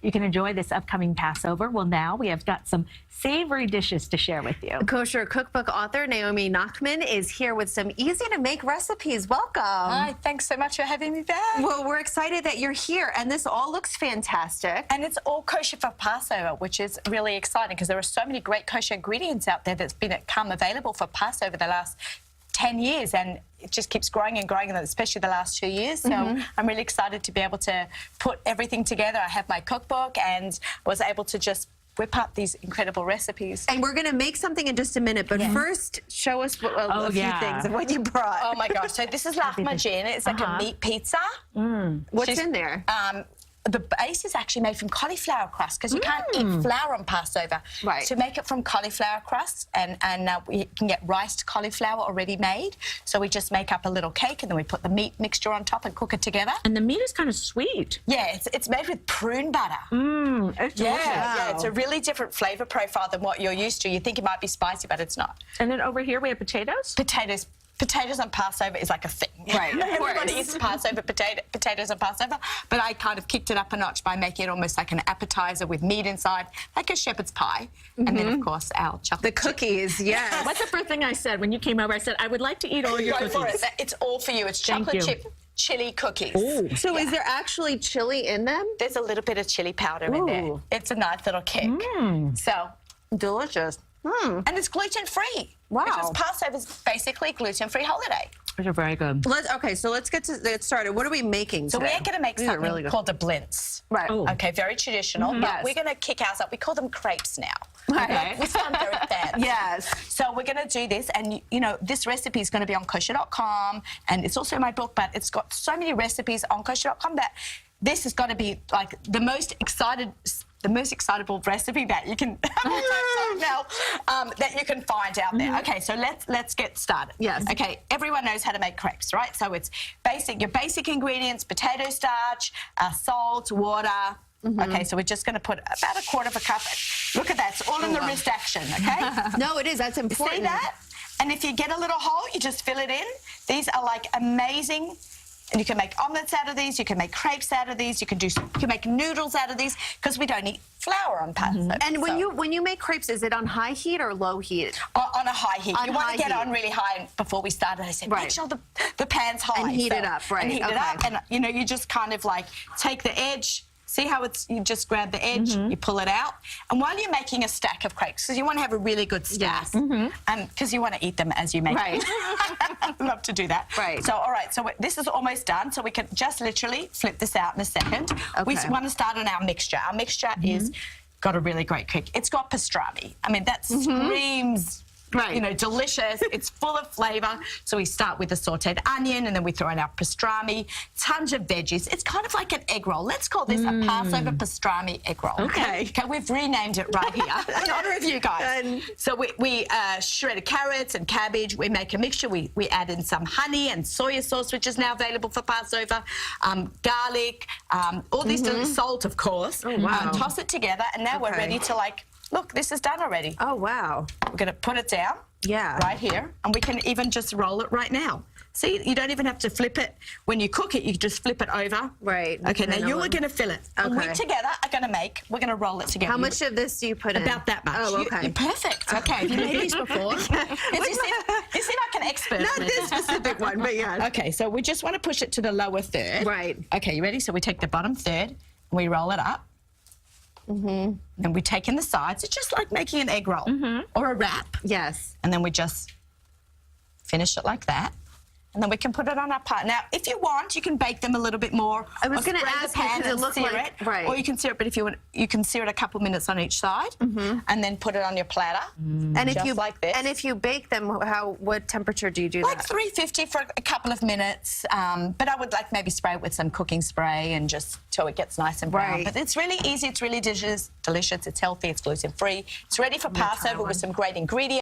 you can enjoy this upcoming Passover. Well, now we have got some savory dishes to share with you. Kosher cookbook author Naomi Nachman is here with some easy-to-make recipes. Welcome. Hi, thanks so much for having me back. Well, we're excited that you're here, and this all looks fantastic. And it's all kosher for Passover, which is really exciting because there are so many great kosher ingredients out there that's become available for Passover the last 10 years, and it just keeps growing and growing, especially the last 2 years. So I'm really excited to be able to put everything together. I have my cookbook and was able to just whip up these incredible recipes. And we're going to make something in just a minute, but first, show us a few things of what you brought. Oh my gosh, so this is lahmacun. It's like a meat pizza. What's in there? The base is actually made from cauliflower crust because you can't eat flour on Passover. Right. To make it from cauliflower crust, and we can get riced cauliflower already made. So we just make up a little cake and then we put the meat mixture on top and cook it together. And the meat is kind of sweet. Yeah, it's made with prune butter. It's delicious. Yeah, it's a really different flavor profile than what you're used to. You think it might be spicy, but it's not. And then over here we have potatoes. Potatoes on Passover is like a thing. Right, of Everybody course. eats Passover potatoes on Passover, but I kind of kicked it up a notch by making it almost like an appetizer with meat inside, like a shepherd's pie. And then, of course, our chocolate The cookies, yes. What's the first thing I said when you came over? I said, I would like to eat all your Go cookies. for it. It's all for you. It's Thank chocolate you. chip chili cookies. Ooh. So is there actually chili in them? There's a little bit of chili powder in there. It's a nice little kick. So, Delicious. and it's gluten-free. Wow. Because Passover is basically a gluten-free holiday. Those are very good. Okay, so let's get started. What are we making So today? we're going to make These are something really good. called a blintz. Right. Oh. Okay, very traditional, but Yes. we're going to kick ours up. We call them crepes now. Okay. We sound very fancy. Yes. So we're going to do this, and you know, this recipe is going to be on kosher.com, and it's also in my book, but it's got so many recipes on kosher.com that this is going to be like the most excitable recipe that you can that you can find out there. Okay, so let's get started. Yes. Okay, everyone knows how to make crepes, right? So it's your basic ingredients: potato starch, salt, water. Okay, so we're just going to put about 1/4 cup. Look at that; it's all in the wrist action. Okay. No, it is. That's important. See that? And if you get a little hole, you just fill it in. These are like amazing. And you can make omelets out of these. You can make crepes out of these. You can make noodles out of these because we don't eat flour on Passover. And when you make crepes, is it on high heat or low heat? On a high heat. On You want high to get heat. on really high. And before we started, I said, make Right. sure the pan's high. And heat it up, right, And heat it okay. up. And, you know, you just kind of like take the edge. See how you just grab the edge, you pull it out. And while you're making a stack of crepes, because you want to have a really good stack, because you want to eat them as you make them. I love to do that. Right. So, all right, so this is almost done. So we can just literally flip this out in a second. We Okay. want to start on our mixture. Our mixture is got a really great kick. It's got pastrami. I mean, that screams... Right. You know, delicious. It's full of flavour. So we start with the sautéed onion, and then we throw in our pastrami, tons of veggies. It's kind of like an egg roll. Let's call this a Passover pastrami egg roll. Okay. Okay, we've renamed it right here in honour of you guys. And- So we shredded carrots and cabbage. We make a mixture. We add in some honey and soya sauce, which is now available for Passover, garlic, all these salt, of course. Oh, wow. Toss it together, and now we're ready to, like, look, this is done already. Oh, wow. We're going to put it down right here, and we can even just roll it right now. See, you don't even have to flip it. When you cook it, you just flip it over. Right. Okay, And now then you're on. going to fill it. And we Okay. together are going to we're going to roll it together. How much of this do you put in? About that much. Oh, okay. You're perfect. Okay, have you made these before? You seem like an expert. Not this specific one, but yeah. Okay, so we just want to push it to the lower third. Right. Okay, you ready? So we take the bottom third, and we roll it up. And we take in the sides. It's just like making an egg roll or a wrap. Yes. And then we just finish it like that. And then we can put it on our pot. Now, if you want, you can bake them a little bit more. I was or gonna spread the ask you, pan 'cause it and looked sear like- it. right. Or you can sear it, but if you want, you can sear it a couple minutes on each side, and then put it on your platter, And if just you like this. and if you bake them, what temperature do you do Like that? 350 for a couple of minutes, but I would like maybe spray it with some cooking spray and just till it gets nice and brown. Right. But it's really easy, it's really delicious, it's healthy, it's gluten-free. It's ready for Passover with some great ingredients.